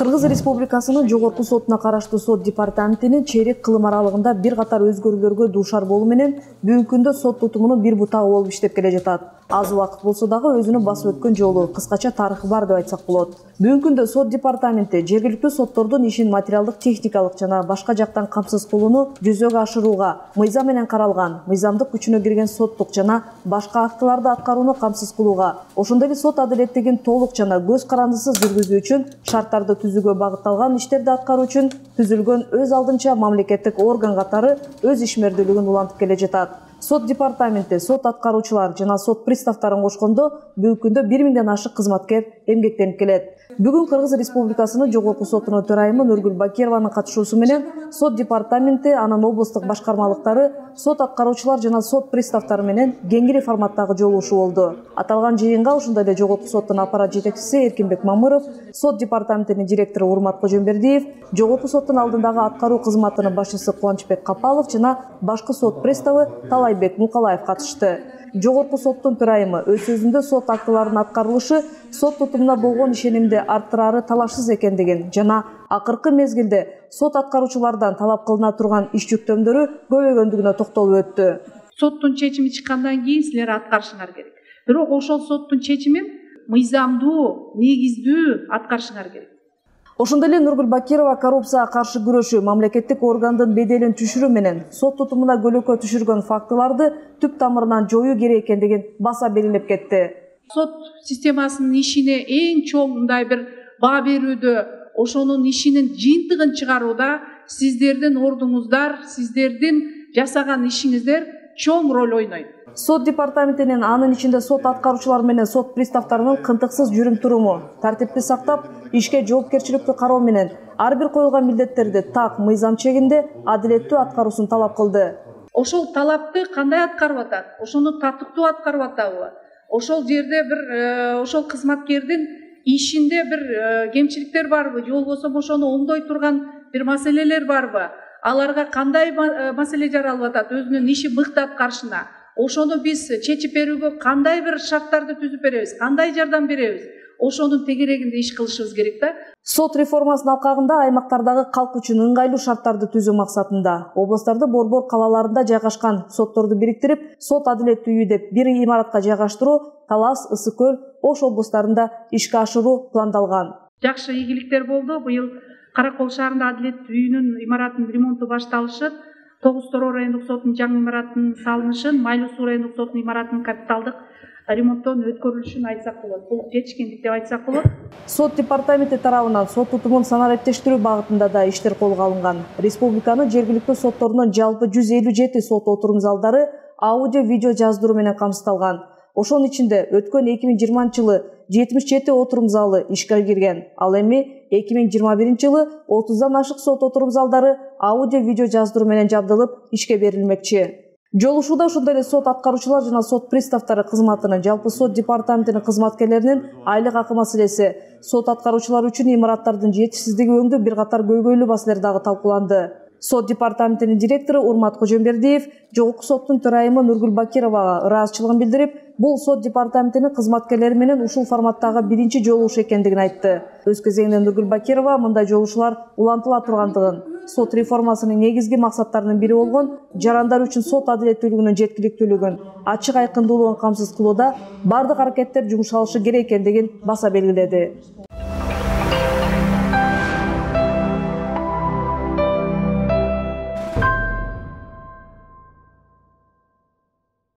Кыргыз Республикасынын Жогорку сотуна караштуу сот департаментинин чейрек кылым аралыгында бир катар өзгөрүүлөргө дуушар болуу менен бүгүнкү күндө сот тутумунун бир бутагы болуп иштеп келе жатат. Аз убакыт болсо дагы өзүнүн басып өткөн жолу, кыскача тарыхы бар деп айтсак болот. Бүгүнкү күндө сот департаменти жергиликтүү соттордун ишин материалдык, техникалык жана башка жактан камсыз кылууну жүзөгө ашырууга, мыйзам менен каралган, мыйзамдык күчүнө кирген соттук жана башка актыларды аткарууну камсыз кылууга, ошондой эле сот адилеттигин толук жана көз карандысыз жүргүзүү үчүн шарттарды түзүүгө багытталган иштерди аткаруу үчүн түзүлгөн өз алдынча мамлекеттик орган катары өз ишмердүүлүгүн улантып келе жатат. Сот департаменти сот аткаруучулар жана сот приставтарын кошкондо бүгүнкү күндө 1000ден ашык кызматкер эмгектенип келет. Бүгүн Кыргыз Республикасынын Жогорку сотунун төрайымы Нургүл Бакированын катышуусу менен сот департаменти, анын облустук башкармалыктары сот аткаруучулар жана сот приставтары менен кеңири форматтагы жолугушуу болду. Аталган жыйынга ошондой эле Жогорку соттун аппарат жетекчиси Эркинбек Мамыров, сот департаментинин директору Урмат Кожомбердиев, Жогорку соттун алдындагы аткаруу кызматынын башчысы Кубанычбек Капалов жана башкы сот приставы Талайбек Мукалаев катышты. Жогорку соттун төрайымы өз сөзүндө сот актыларынын аткарылышы сот тутумуна болгон ишенимди арттырары талашсыз экендигин жана акыркы мезгилде сот аткаруучулардан талап кылына турган иш жүктөмдөрү көбөйгөндүгүнө токтолуп өттү. Соттун чечими чыккандан кийин силер аткарышыңар керек. Бирок ошол соттун чечимин мыйзамдуу, негиздүү аткарышыңар керек. Ошондой эле Нургүл Бакирова коррупцияга каршы күрөшүү, мамлекеттик органдын беделин түшүрүү менен сот тутумуна көлөкө түшүргөн фактыларды түп тамырынан жоюу керек экендигин баса белгилеп кетти. Сот системасынын ишине эң чоң мындай бир баа берүүдө, ошонун ишинин жыйынтыгын чыгарууда сиздердин ордуңуздар, сиздердин жасаган ишиңиздер чоң роль ойнойт. Сот департаментинин, анын ичинде сот аткаруучулар менен сот приставтарынын кынтыксыз жүрүм-туруму, тартипти сактап, ишке жоопкерчиликтүү кароо менен ар бир коюлган милдеттерди так мыйзам чегинде адилеттүү аткаруусун талап кылды. Ошол талапты кандай аткарып атат? Ошону татыктуу аткарып атабы? Ошол жерде бир ошол кызматкердин ишинде бир кемчиликтер барбы? Же болбосо ошону оңдой турган бир маселелер барбы? Аларга кандай маселе жаралып атат өзүнүн ишин мыкты аткарышына? Ошону биз чечип берүүгө кандай бир шарттарды түзүп беребиз, кандай жардам беребиз? Ошонун тегерегинде иш кылышыбыз керек да. Сот реформасынын алкагында аймактардагы калк үчүн ыңгайлуу шарттарды түзүү максатында областтарды борбор калаларында жайгашкан сотторду бириктирип, сот адилеттүү үйү деп бир имаратка жайгаштыруу Талас, Ысык көл, Ош облустарында ишке ашыруу пландалган. Жакшы ийгиликтер болду. Быйыл Каракол шаарында адилет үйүнүн имаратынын ремонту башталышып, Тогуз Тороо райондук сотунун жаңы имаратынын салынышын, Майлуу Суу райондук сотунун имаратынын капиталдык ремонттон өткөрүлүшүн айтсак болот. Бул жетишкендик деп айтсак болот. Сот департаменти тарабынан сот тутумун санариптештирүү багытында да иштер колго алынган. Республиканын жергиликтүү сотторунун жалпы 157 сот отурум залдары аудио-видео жаздыруу менен камсыздалган. Ошонун ичинде өткөн 2020-жылы 77 отурум залы ишке кирген. Ал эми 2021-жылы 30дан ашык сот отурум залдары аудио-видео жаздыруу менен жабдылып ишке берилмекчи. Жолушууда ошондой эле сот аткаруучулар жана сот приставтары кызматынын, жалпы сот департаментинин кызматкерлеринин айлык акы маселеси, сот аткаруучулар үчүн имараттардын жетишсиздиги өңдүү бир катар көйгөйлүү маселелер дагы талкууланды. Сот департаментинин директору Урмат Кожомбердиев Жогорку соттун төрайымы Нургүл Бакировага ыраазычылыгын билдирип, бул сот департаментинин кызматкерлери менен ушул форматтагы биринчи жолугуш экендигин айтты. Өз кезегинде Нургүл Бакирова мындай жолугушуулар улантыла тургандыгын, сот реформасынын негизги максаттарынын бири болгон жарандар үчүн сот адилеттүүлүгүнүн жеткиликтүүлүгүн, ачык айкындуулугун камсыз кылууда бардык аракеттер жумшалышы керек экендигин баса белгиледи.